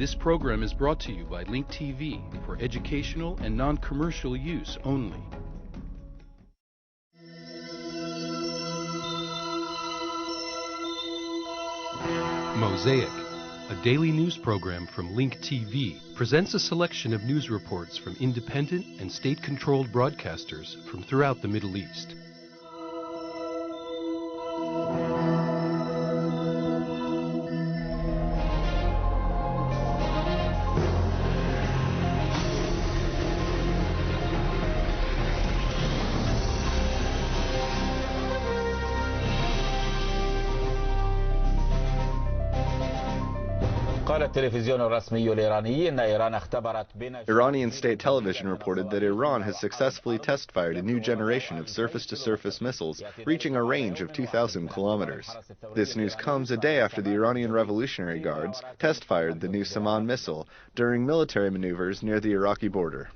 This program is brought to you by Link TV for educational and non-commercial use only. Mosaic, a daily news program from Link TV, presents a selection of news reports from independent and state-controlled broadcasters from throughout the Middle East. Iranian state television reported that Iran has successfully test-fired a new generation of surface-to-surface missiles reaching a range of 2,000 kilometers. This news comes a day after the Iranian Revolutionary Guards test-fired the new Saman missile during military maneuvers near the Iraqi border.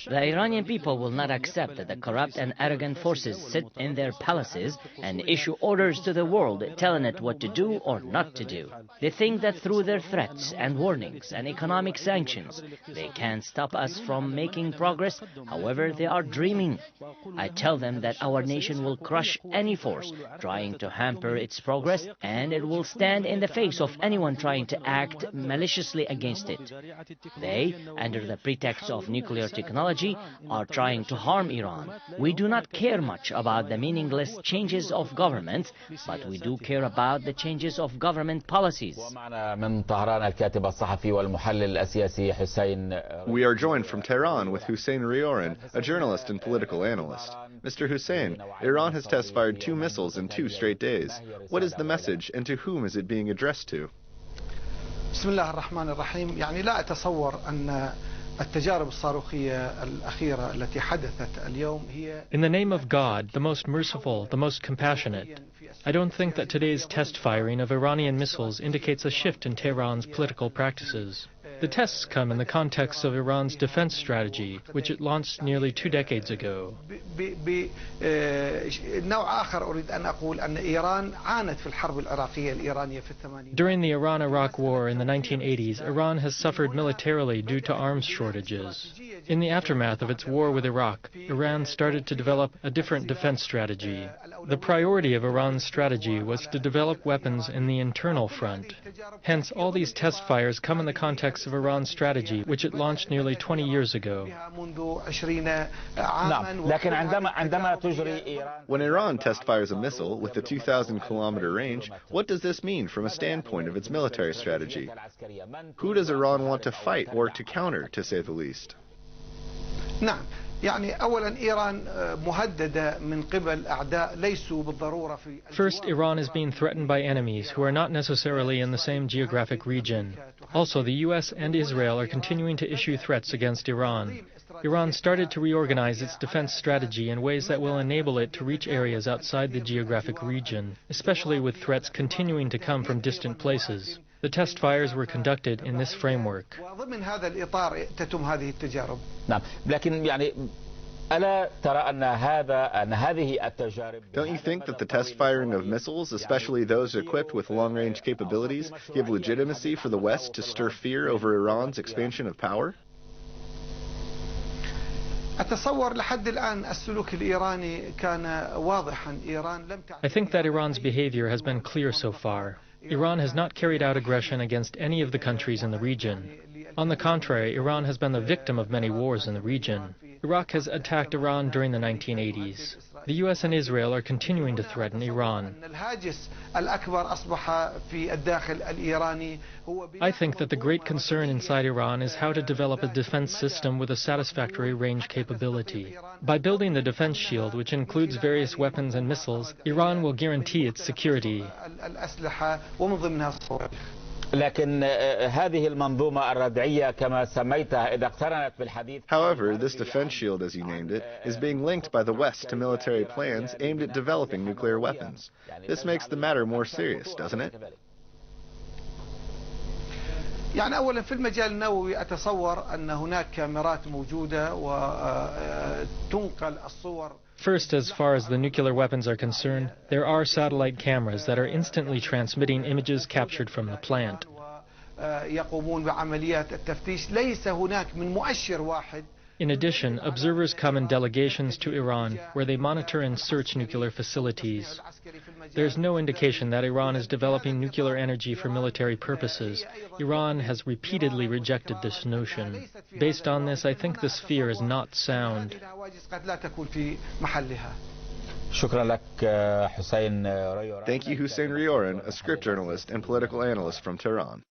The Iranian people will not accept that the corrupt and arrogant forces sit in their palaces and issue orders to the world telling it what to do or not to do. They think that through their threats and warnings and economic sanctions, they can stop us from making progress. However, they are dreaming. I tell them that our nation will crush any force trying to hamper its progress, and it will stand in the face of anyone trying to act maliciously against it. They, under the pretext of nuclear technology, are trying to harm Iran. We do not care much about the meaningless changes of government, but we do care about the changes of government policies. We are joined from Tehran with Hussein Riorin, a journalist and political analyst. Mr. Hussein, Iran has test-fired 2 missiles in 2 straight days. What is the message, and to whom is it being addressed to? بسم الله الرحمن الرحيم. يعني لا أتصور أن التجارب الصاروخية الأخيرة التي حدثت اليوم هي. In the name of God, the most merciful, the most compassionate, I don't think that today's test firing of Iranian missiles indicates a shift in Tehran's political practices. The tests come in the context of Iran's defense strategy, which it launched nearly 2 decades ago. During the Iran-Iraq War in the 1980s, Iran has suffered militarily due to arms shortages. In the aftermath of its war with Iraq, Iran started to develop a different defense strategy. The priority of Iran's strategy was to develop weapons in the internal front. Hence, all these test fires come in the context of Iran's strategy, which it launched nearly 20 years ago. When Iran test fires a missile with a 2,000-kilometer range, what does this mean from a standpoint of its military strategy? Who does Iran want to fight or to counter, to say the least? First, Iran is being threatened by enemies who are not necessarily in the same geographic region. Also, the US and Israel are continuing to issue threats against Iran. Iran started to reorganize its defense strategy in ways that will enable it to reach areas outside the geographic region, especially with threats continuing to come from distant places. The test fires were conducted in this framework. Don't you think that the test firing of missiles, especially those equipped with long-range capabilities, give legitimacy for the West to stir fear over Iran's expansion of power? I think that Iran's behavior has been clear so far. Iran has not carried out aggression against any of the countries in the region. On the contrary, Iran has been the victim of many wars in the region. Iraq has attacked Iran during the 1980s. The US and Israel are continuing to threaten Iran. I think that the great concern inside Iran is how to develop a defense system with a satisfactory range capability. By building the defense shield, which includes various weapons and missiles, Iran will guarantee its security. However, this defense shield, as you named it, is being linked by the West to military plans aimed at developing nuclear weapons. This makes the matter more serious, doesn't it? يعني أولا في المجال النووي أتصور أن هناك كاميرات موجودة وتنقل الصور. First, as far as the nuclear weapons are concerned, there are satellite cameras that are instantly transmitting images captured from the plant. يقومون بعمليات التفتيش ليس هناك من مؤشر واحد. In addition, observers come in delegations to Iran, where they monitor and search nuclear facilities. There's no indication that Iran is developing nuclear energy for military purposes. Iran has repeatedly rejected this notion. Based on this, I think this fear is not sound. Thank you, Hussein Rioran, a script journalist and political analyst from Tehran.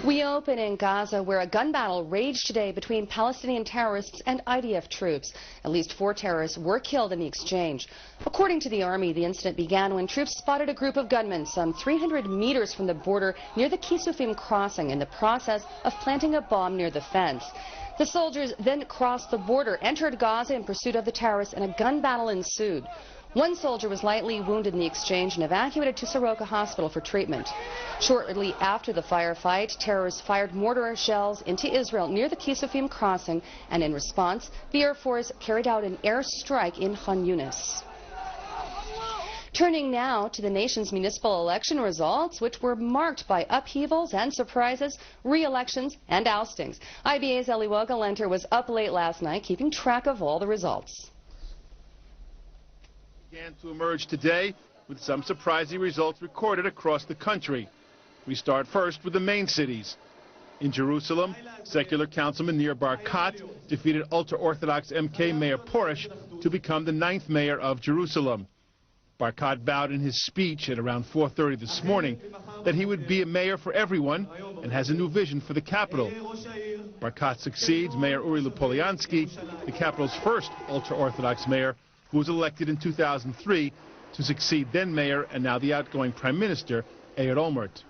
We open in Gaza, where a gun battle raged today between Palestinian terrorists and IDF troops. At least 4 terrorists were killed in the exchange. According to the army, the incident began when troops spotted a group of gunmen some 300 meters from the border near the Kisufim crossing in the process of planting a bomb near the fence. The soldiers then crossed the border, entered Gaza in pursuit of the terrorists, and a gun battle ensued. One soldier was lightly wounded in the exchange and evacuated to Soroka Hospital for treatment. Shortly after the firefight, terrorists fired mortar shells into Israel near the Kisufim crossing, and in response, the Air Force carried out an air strike in Khan Yunis. Turning now to the nation's municipal election results, which were marked by upheavals and surprises, re-elections and oustings. IBA's Eliwa Galenter was up late last night keeping track of all the results. Began to emerge today with some surprising results recorded across the country. We start first with the main cities. In Jerusalem, secular councilman Nir Boycott defeated ultra-Orthodox MK Mayor Porush to become the 9th mayor of Jerusalem. Boycott vowed in his speech at around 4:30 this morning that he would be a mayor for everyone and has a new vision for the capital. Boycott succeeds Mayor Uri Lupoliansky, the capital's first ultra-Orthodox mayor, who was elected in 2003 to succeed then-mayor and now the outgoing Prime Minister, Ehud Olmert.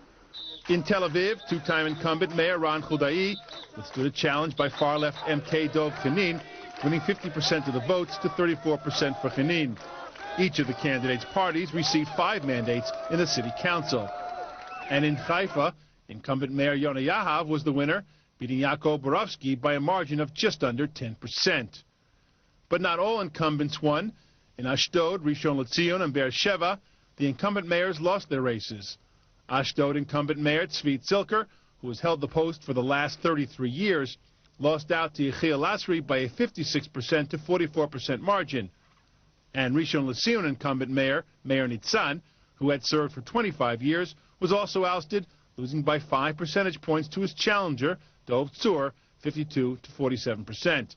In Tel Aviv, 2-time incumbent Mayor Ron Khudai withstood a challenge by far-left MK Dov Khanin, winning 50% of the votes to 34% for Khanin. Each of the candidates' parties received 5 mandates in the city council. And in Haifa, incumbent Mayor Yonah Yahav was the winner, beating Yaakov Borovsky by a margin of just under 10%. But not all incumbents won. In Ashdod, Rishon LeZion, and Beersheba, the incumbent mayors lost their races. Ashdod incumbent mayor Tzvi Tzilker, who has held the post for the last 33 years, lost out to Yechiel Lasri by a 56% to 44% margin. And Rishon LeZion incumbent Mayor Nitzan, who had served for 25 years, was also ousted, losing by 5 percentage points to his challenger, Dov Tzur, 52 to 47%.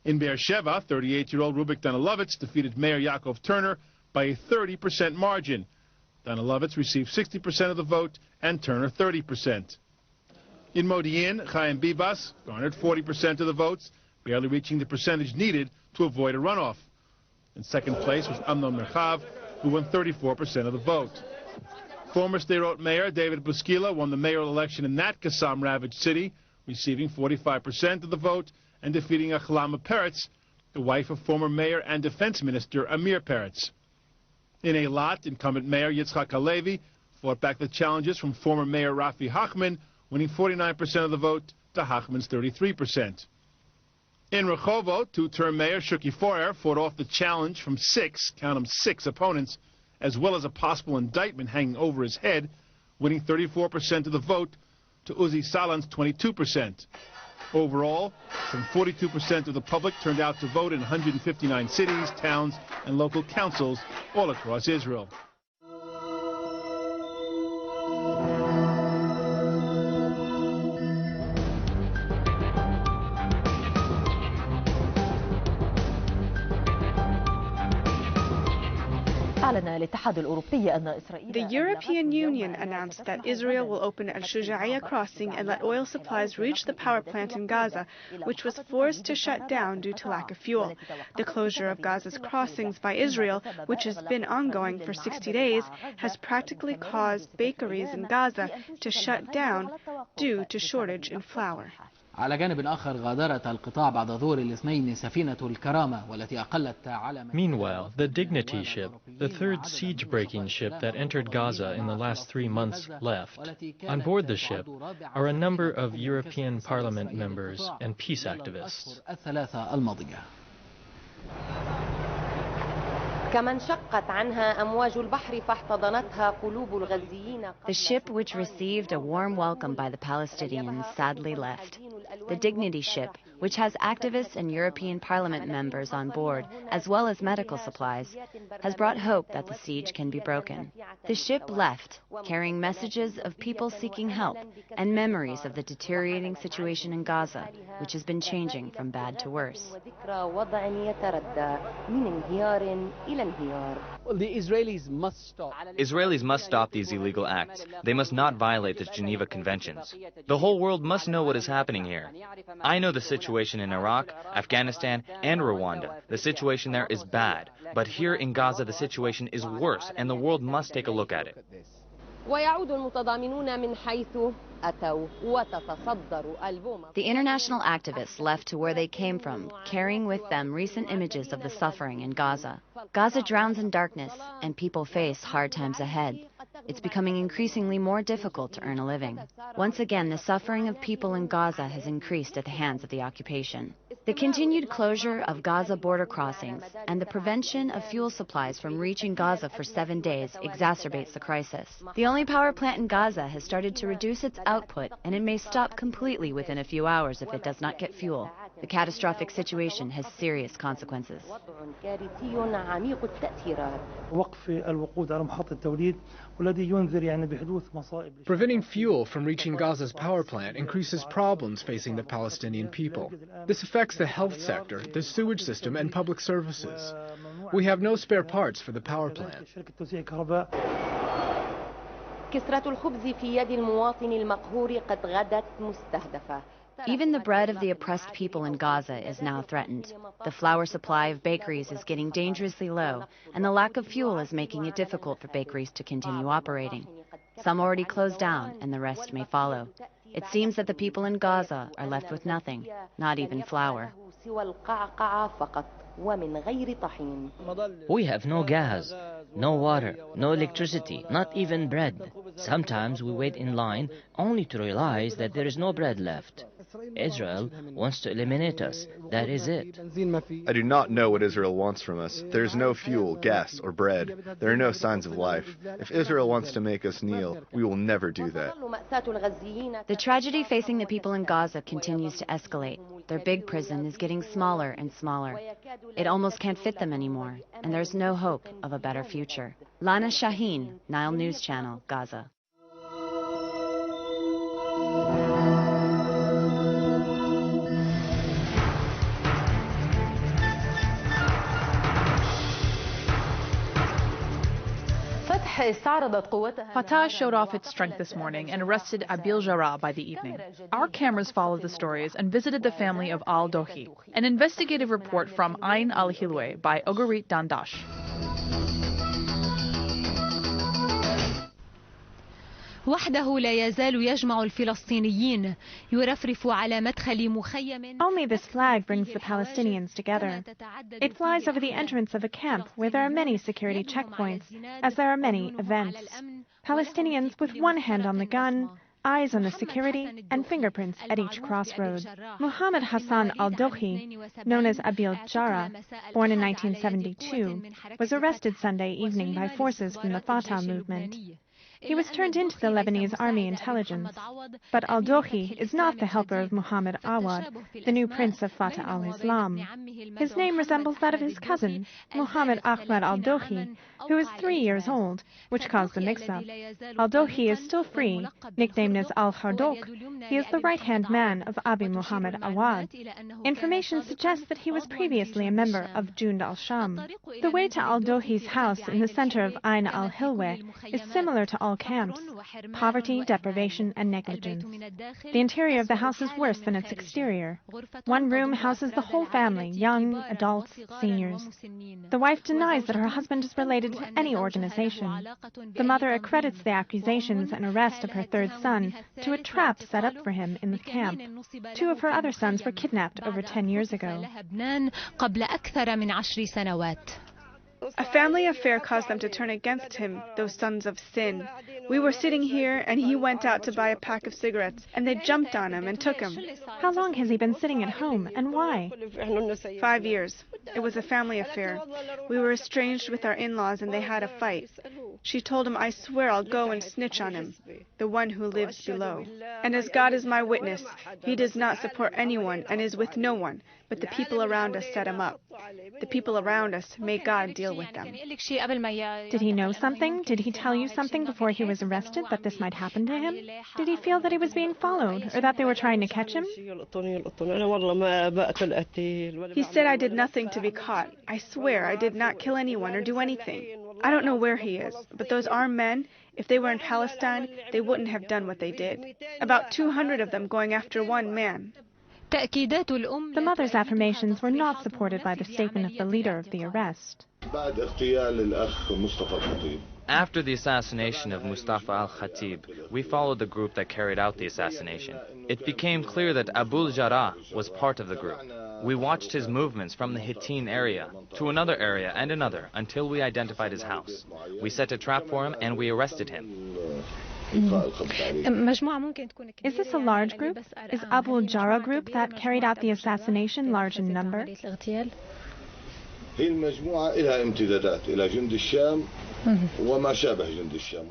In Beersheba, 38-year-old Rubik Danilovitz defeated Mayor Yaakov Turner by a 30% margin. Danilovitz received 60% of the vote and Turner 30%. In Modi'in, Chaim Bibas garnered 40% of the votes, barely reaching the percentage needed to avoid a runoff. In second place was Amnon Merchav, who won 34% of the vote. Former Sderot Mayor David Buskila won the mayoral election in that Qassam-ravaged city, receiving 45% of the vote and defeating Achlama Peretz, the wife of former mayor and defense minister Amir Peretz. In Eilat, incumbent mayor Yitzhak Halevi fought back the challenges from former mayor Rafi Hachman, winning 49% of the vote to Hachman's 33%. In Rehovot, 2-term mayor Shuki Foer fought off the challenge from 6 opponents, as well as a possible indictment hanging over his head, winning 34% of the vote to Uzi Salan's 22%. Overall, some 42% of the public turned out to vote in 159 cities, towns, and local councils all across Israel. The European Union announced that Israel will open Al-Shuja'iyya crossing and let oil supplies reach the power plant in Gaza, which was forced to shut down due to lack of fuel. The closure of Gaza's crossings by Israel, which has been ongoing for 60 days, has practically caused bakeries in Gaza to shut down due to shortage in flour. على جانب آخر غادرت القطاع بعد ظهور الاثنين سفينة الكرامة والتي أقلت على. Meanwhile, the Dignity ship, the third siege-breaking ship that entered Gaza in the last 3 months, left. On board the ship are a number of European Parliament members and peace activists. The ship, which received a warm welcome by the Palestinians, sadly left. The Dignity ship, which has activists and European Parliament members on board, as well as medical supplies, has brought hope that the siege can be broken. The ship left, carrying messages of people seeking help and memories of the deteriorating situation in Gaza, which has been changing from bad to worse. The Israelis must stop these illegal acts. They must not violate the Geneva Conventions. The whole world must know what is happening here. I know the situation in Iraq, Afghanistan, and Rwanda. The situation there is bad. But here in Gaza, the situation is worse, and the world must take a look at it. The international activists left to where they came from, carrying with them recent images of the suffering in Gaza. Gaza drowns in darkness, and people face hard times ahead. It's becoming increasingly more difficult to earn a living. Once again, the suffering of people in Gaza has increased at the hands of the occupation. The continued closure of Gaza border crossings and the prevention of fuel supplies from reaching Gaza for 7 days exacerbates the crisis. The only power plant in Gaza has started to reduce its output, and it may stop completely within a few hours if it does not get fuel. The catastrophic situation has serious consequences. Preventing fuel from reaching Gaza's power plant increases problems facing the Palestinian people. This affects the health sector, the sewage system, and public services. We have no spare parts for the power plant. Even the bread of the oppressed people in Gaza is now threatened. The flour supply of bakeries is getting dangerously low, and the lack of fuel is making it difficult for bakeries to continue operating. Some already closed down, and the rest may follow. It seems that the people in Gaza are left with nothing, not even flour. We have no gas, no water, no electricity, not even bread. Sometimes we wait in line only to realize that there is no bread left. Israel wants to eliminate us. That is it. I do not know what Israel wants from us. There is no fuel, gas, or bread. There are no signs of life. If Israel wants to make us kneel, we will never do that. The tragedy facing the people in Gaza continues to escalate. Their big prison is getting smaller and smaller. It almost can't fit them anymore, and there's no hope of a better future. Lana Shaheen, Nile News Channel, Gaza. Fatah showed off its strength this morning and arrested Abil Jarrah by the evening. Our cameras followed the stories and visited the family of al-Dohi. An investigative report from Ain al-Hilwe by Ogarit Dandash. وحده لا يزال يجمع الفلسطينيين يرفرف على مدخل مخيم. Only this flag brings the Palestinians together. It flies over the entrance of a camp where there are many security checkpoints, as there are many events. Palestinians with one hand on the gun, eyes on the security, and fingerprints at each crossroad. Muhammad Hassan al-Dohi, known as Abil Jarrah, born in 1972, was arrested Sunday evening by forces from the Fatah movement. He was turned into the Lebanese army intelligence. But al-Dohi is not the helper of Muhammad Awad, the new prince of Fatah al-Islam. His name resembles that of his cousin, Muhammad Ahmad al-Dohi, who is 3 years old, which caused the mix-up. Al-Dohi is still free, nicknamed as al-Hardok. He is the right-hand man of Abi Muhammad Awad. Information suggests that he was previously a member of Jund al-Sham. The way to al-Dohi's house in the center of Ain al-Hilwe is similar to all camps: poverty, deprivation, and negligence. The interior of the house is worse than its exterior. One room houses the whole family, young, adults, seniors. The wife denies that her husband is related to any organization. The mother accredits the accusations and arrest of her third son to a trap set up for him in the camp. 2 of her other sons were kidnapped over 10 years ago. A family affair caused them to turn against him, those sons of sin. We were sitting here, and he went out to buy a pack of cigarettes, and they jumped on him and took him. How long has he been sitting at home, and why? 5 years. It was a family affair. We were estranged with our in-laws, and they had a fight. She told him, "I swear I'll go and snitch on him, the one who lives below. And as God is my witness, he does not support anyone and is with no one, but the people around us set him up. The people around us, may God deal with them." Did he know something? Did he tell you something before he was arrested that this might happen to him? Did he feel that he was being followed, or that they were trying to catch him? He said, "I did nothing to be caught. I swear I did not kill anyone or do anything. I don't know where he is, but those armed men, if they were in Palestine, they wouldn't have done what they did. About 200 of them going after one man." The mother's affirmations were not supported by the statement of the leader of the arrest. After the assassination of Mustafa al-Khatib, we followed the group that carried out the assassination. It became clear that Abu Jarrah was part of the group. We watched his movements from the Hittin area to another area and another until we identified his house. We set a trap for him and we arrested him. Is this a large group? Is Abu Jarrah group that carried out the assassination large in number?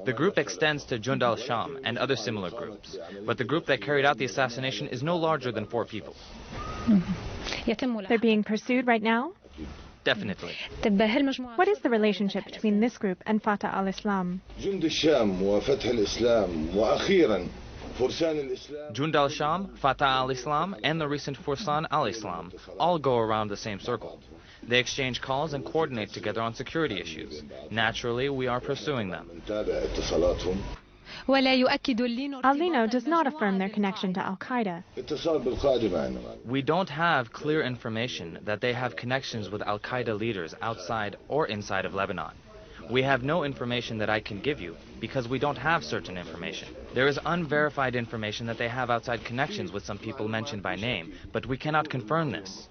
The group extends to Jund al-Sham and other similar groups, but the group that carried out the assassination is no larger than 4 people. They're being pursued right now? Definitely. What is the relationship between this group and Fatah al-Islam? Jund al-Sham, Fatah al-Islam, and the recent Fursan al-Islam all go around the same circle. They exchange calls and coordinate together on security issues. Naturally, we are pursuing them. Al-Lino does not affirm their connection to Al-Qaeda. We don't have clear information that they have connections with Al-Qaeda leaders outside or inside of Lebanon. We have no information that I can give you because we don't have certain information. There is unverified information that they have outside connections with some people mentioned by name, but we cannot confirm this.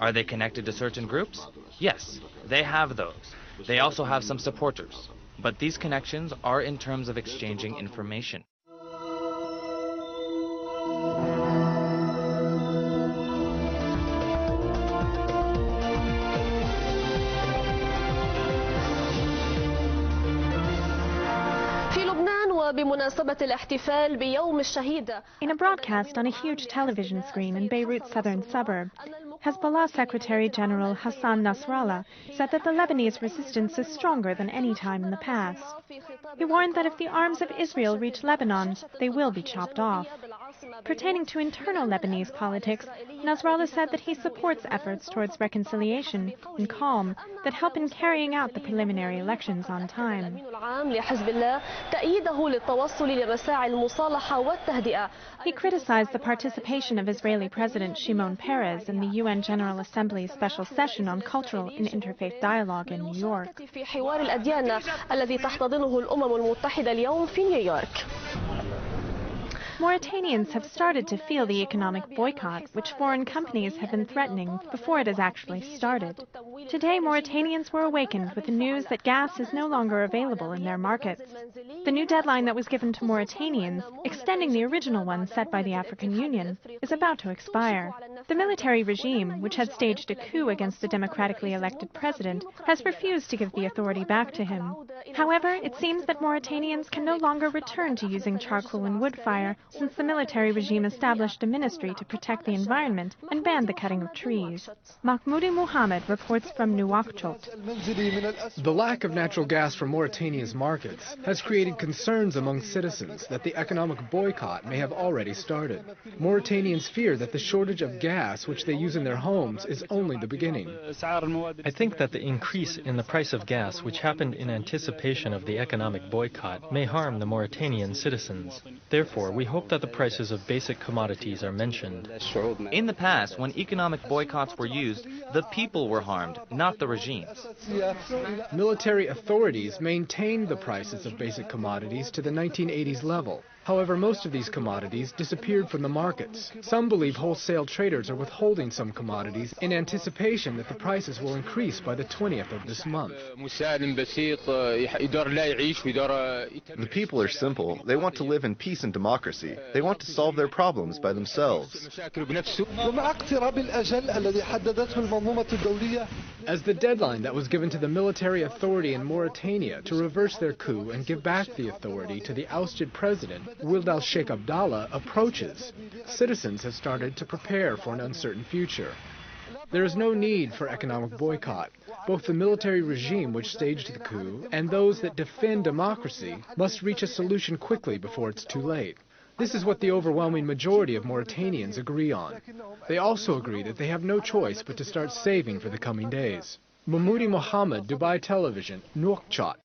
Are they connected to certain groups? Yes, they have those. They also have some supporters. But these connections are in terms of exchanging information. In a broadcast on a huge television screen in Beirut's southern suburb, Hezbollah Secretary General Hassan Nasrallah said that the Lebanese resistance is stronger than any time in the past. He warned that if the arms of Israel reach Lebanon, they will be chopped off. Pertaining to internal Lebanese politics, Nasrallah said that he supports efforts towards reconciliation and calm that help in carrying out the preliminary elections on time. He criticized the participation of Israeli President Shimon Peres in the UN General Assembly's special session on cultural and interfaith dialogue in New York. Mauritanians have started to feel the economic boycott, which foreign companies have been threatening before it has actually started. Today, Mauritanians were awakened with the news that gas is no longer available in their markets. The new deadline that was given to Mauritanians, extending the original one set by the African Union, is about to expire. The military regime, which had staged a coup against the democratically elected president, has refused to give the authority back to him. However, it seems that Mauritanians can no longer return to using charcoal and wood fire since the military regime established a ministry to protect the environment and banned the cutting of trees. Mahmoudi Mohammed reports from Nouakchott. The lack of natural gas from Mauritania's markets has created concerns among citizens that the economic boycott may have already started. Mauritanians fear that the shortage of gas which they use in their homes is only the beginning. I think that the increase in the price of gas, which happened in anticipation of the economic boycott, may harm the Mauritanian citizens. Therefore, we hope that the prices of basic commodities are mentioned. In the past, when economic boycotts were used, the people were harmed, not the regimes. Military authorities maintained the prices of basic commodities to the 1980s level. However, most of these commodities disappeared from the markets. Some believe wholesale traders are withholding some commodities in anticipation that the prices will increase by the 20th of this month. The people are simple. They want to live in peace and democracy. They want to solve their problems by themselves. As the deadline that was given to the military authority in Mauritania to reverse their coup and give back the authority to the ousted president, Wild al-Sheikh Abdallah, approaches, citizens have started to prepare for an uncertain future. There is no need for economic boycott. Both the military regime which staged the coup and those that defend democracy must reach a solution quickly before it's too late. This is what the overwhelming majority of Mauritanians agree on. They also agree that they have no choice but to start saving for the coming days. Mahmoudi Mohammed, Dubai Television, Nouakchott.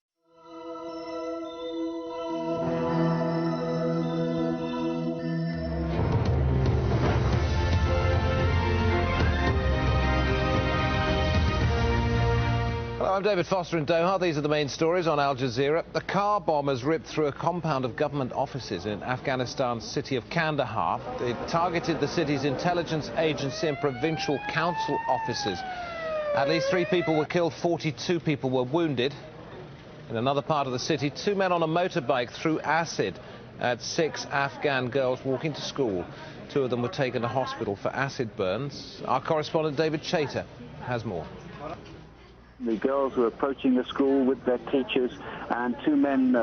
I'm David Foster in Doha. These are the main stories on Al Jazeera. A car bomb has ripped through a compound of government offices in Afghanistan's city of Kandahar. It targeted the city's intelligence agency and provincial council offices. At least 3 people were killed, 42 people were wounded. In another part of the city, 2 men on a motorbike threw acid at 6 Afghan girls walking to school. 2 of them were taken to hospital for acid burns. Our correspondent David Chater has more. The girls were approaching the school with their teachers, and 2 men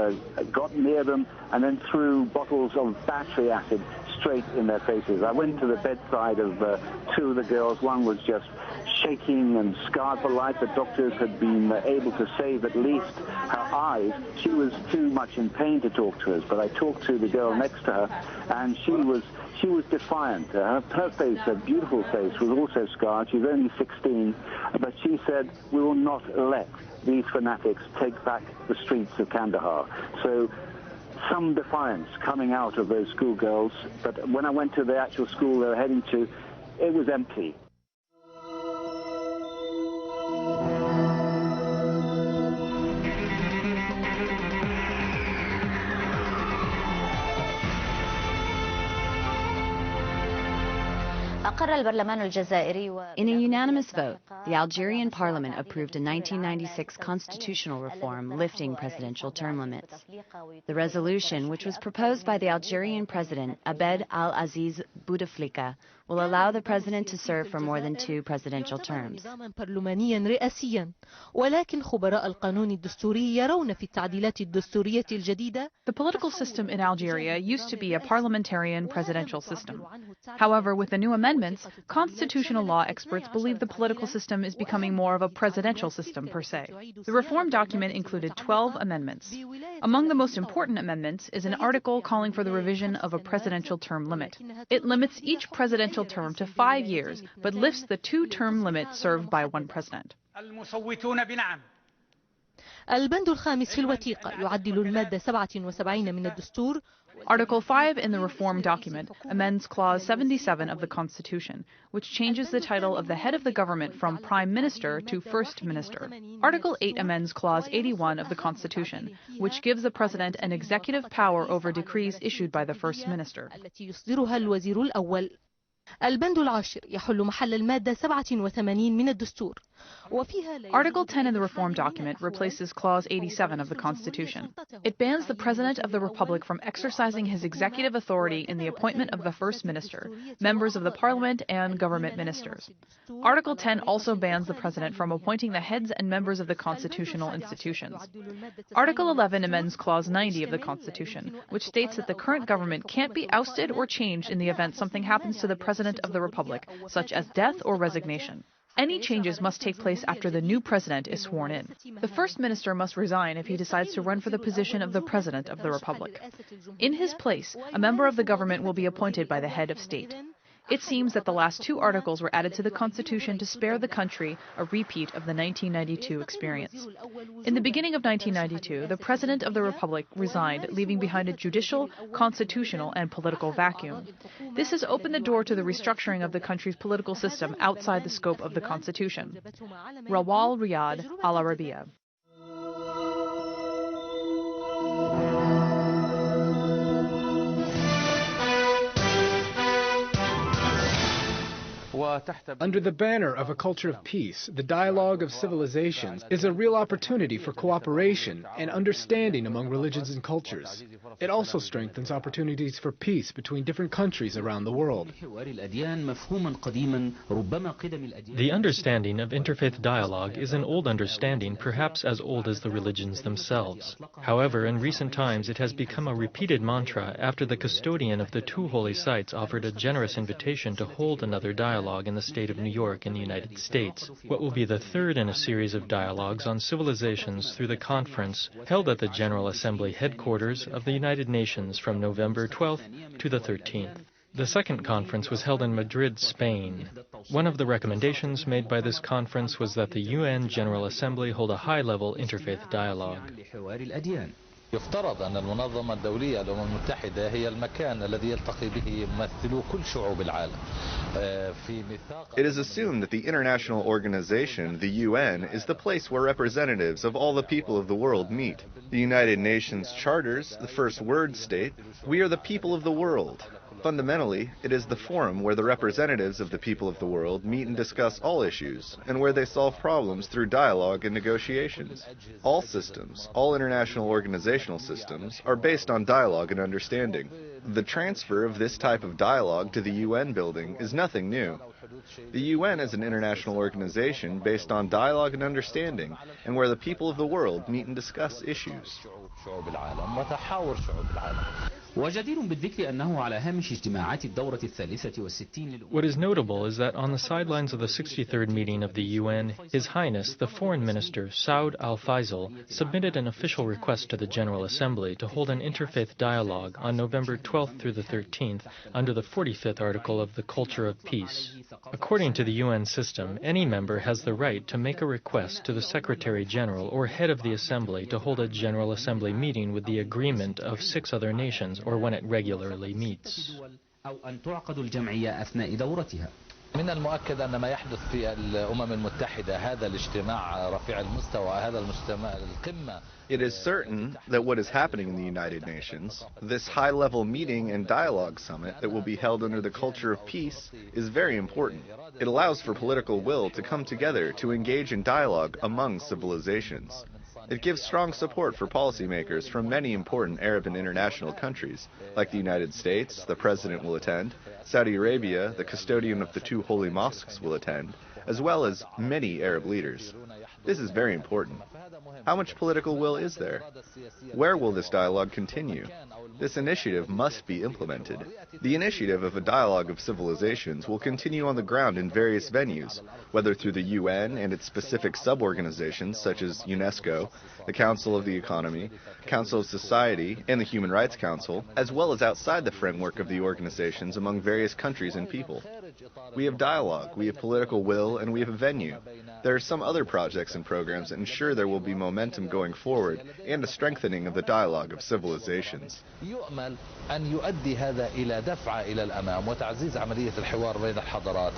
got near them and then threw bottles of battery acid straight in their faces. I went to the bedside of 2 of the girls. One was just shaking and scarred for life. The doctors had been able to save at least her eyes. She was too much in pain to talk to us, but I talked to the girl next to her, and she was defiant. Her face, her beautiful face, was also scarred. She was only 16, but she said, "We will not let these fanatics take back the streets of Kandahar." So some defiance coming out of those schoolgirls, but when I went to the actual school they were heading to, it was empty. In a unanimous vote, the Algerian parliament approved a 1996 constitutional reform lifting presidential term limits. The resolution, which was proposed by the Algerian president Abed al-Aziz Bouteflika, will allow the president to serve for more than 2 presidential terms. The political system in Algeria used to be a parliamentarian presidential system. However, with the new amendments, constitutional law experts believe the political system is becoming more of a presidential system per se. The reform document included 12 amendments. Among the most important amendments is an article calling for the revision of a presidential term limit. It limits each presidential term to 5 years, but lifts the 2-term limit served by 1 president. البند الخامس في الوثيقة يعدل المادة 77 من الدستور. Article 5 in the reform document amends Clause 77 of the Constitution, which changes the title of the head of the government from Prime Minister to First Minister. Article 8 amends Clause 81 of the Constitution, which gives the President an executive power over decrees issued by the First Minister. التي يصدرها الوزير الأول. البند العاشر يحل محل المادة 87 من الدستور Article 10 in the reform document replaces Clause 87 of the Constitution. It bans the President of the Republic from exercising his executive authority in the appointment of the First Minister, members of the Parliament, and government ministers. Article 10 also bans the President from appointing the heads and members of the constitutional institutions. Article 11 amends Clause 90 of the Constitution, which states that the current government can't be ousted or changed in the event something happens to the President of the Republic, such as death or resignation. Any changes must take place after the new president is sworn in. The First Minister must resign if he decides to run for the position of the President of the Republic. In his place, a member of the government will be appointed by the head of state. It seems that the last two articles were added to the Constitution to spare the country a repeat of the 1992 experience. In the beginning of 1992, the President of the Republic resigned, leaving behind a judicial, constitutional, and political vacuum. This has opened the door to the restructuring of the country's political system outside the scope of the Constitution. Rawal Riyadh, Al Arabiya. Under the banner of a culture of peace, the dialogue of civilizations is a real opportunity for cooperation and understanding among religions and cultures. It also strengthens opportunities for peace between different countries around the world. The understanding of interfaith dialogue is an old understanding, perhaps as old as the religions themselves. However, in recent times it has become a repeated mantra after the custodian of the two holy sites offered a generous invitation to hold another dialogue in the state of New York in the United States, what will be the third in a series of dialogues on civilizations through the conference held at the General Assembly headquarters of the United Nations from November 12th to the 13th. The second conference was held in Madrid, Spain. One of the recommendations made by this conference was that the UN General Assembly hold a high-level interfaith dialogue. يفترض أن المنظمة الدولية الأمم المتحدة هي المكان الذي يلتقي به ممثلو كل شعوب العالم. It is assumed that the international organization, the UN, is the place where representatives of all the people of the world meet. The United Nations charters, the first words state, "We are the people of the world." Fundamentally, it is the forum where the representatives of the people of the world meet and discuss all issues, and where they solve problems through dialogue and negotiations. All systems, all international organizational systems, are based on dialogue and understanding. The transfer of this type of dialogue to the UN building is nothing new. The UN is an international organization based on dialogue and understanding, and where the people of the world meet and discuss issues. What is notable is that on the sidelines of the 63rd meeting of the UN, His Highness the Foreign Minister Saud al-Faisal submitted an official request to the General Assembly to hold an interfaith dialogue on November 12th through the 13th under the 45th article of the Culture of Peace. According to the UN system, any member has the right to make a request to the Secretary General or head of the Assembly to hold a General Assembly meeting with the agreement of 6 other nations or when it regularly meets. من المؤكد أن ما يحدث في الأمم المتحدة هذا الاجتماع رفيع المستوى هذا الاجتماع القمة. It is certain that what is happening in the United Nations, this high-level meeting and dialogue summit that will be held under the culture of peace, is very important. It allows for political will to come together to engage in dialogue among civilizations. It gives strong support for policymakers from many important Arab and international countries, like the United States, the President will attend, Saudi Arabia, the custodian of the 2 holy mosques will attend, as well as many Arab leaders. This is very important. How much political will is there? Where will this dialogue continue? This initiative must be implemented. The initiative of a dialogue of civilizations will continue on the ground in various venues, whether through the UN and its specific sub-organizations such as UNESCO, the Council of the Economy, Council of Society, and the Human Rights Council, as well as outside the framework of the organizations among various countries and people. We have dialogue, we have political will, and we have a venue. There are some other projects and programs that ensure there will be momentum going forward and a strengthening of the dialogue of civilizations. يؤمل أن يؤدي هذا إلى دفعة إلى الأمام وتعزيز عملية الحوار بين الحضارات.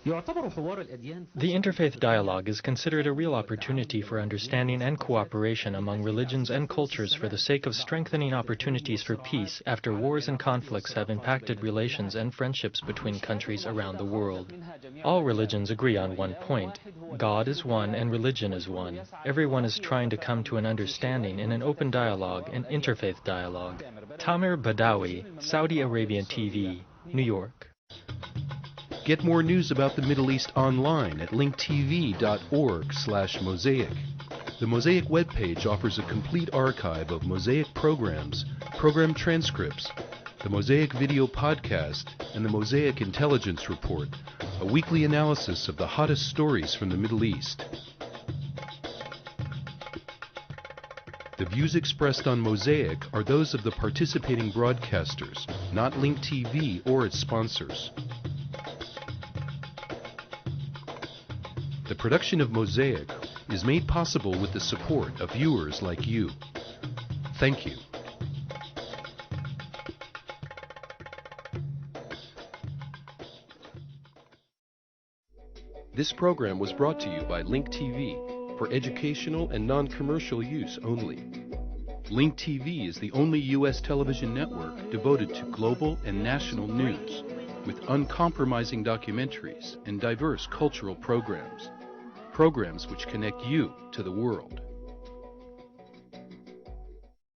The interfaith dialogue is considered a real opportunity for understanding and cooperation among religions and cultures for the sake of strengthening opportunities for peace after wars and conflicts have impacted relations and friendships between countries around the world. All religions agree on one point. God is one and religion is one. Everyone is trying to come to an understanding in an open dialogue, an interfaith dialogue. Tamer Badawi, Saudi Arabian TV, New York. Get more news about the Middle East online at linktv.org/Mosaic. The Mosaic webpage offers a complete archive of Mosaic programs, program transcripts, the Mosaic video podcast, and the Mosaic Intelligence Report, a weekly analysis of the hottest stories from the Middle East. The views expressed on Mosaic are those of the participating broadcasters, not Link TV or its sponsors. The production of Mosaic is made possible with the support of viewers like you. Thank you. This program was brought to you by Link TV for educational and non-commercial use only. Link TV is the only U.S. television network devoted to global and national news, with uncompromising documentaries and diverse cultural programs. Programs which connect you to the world.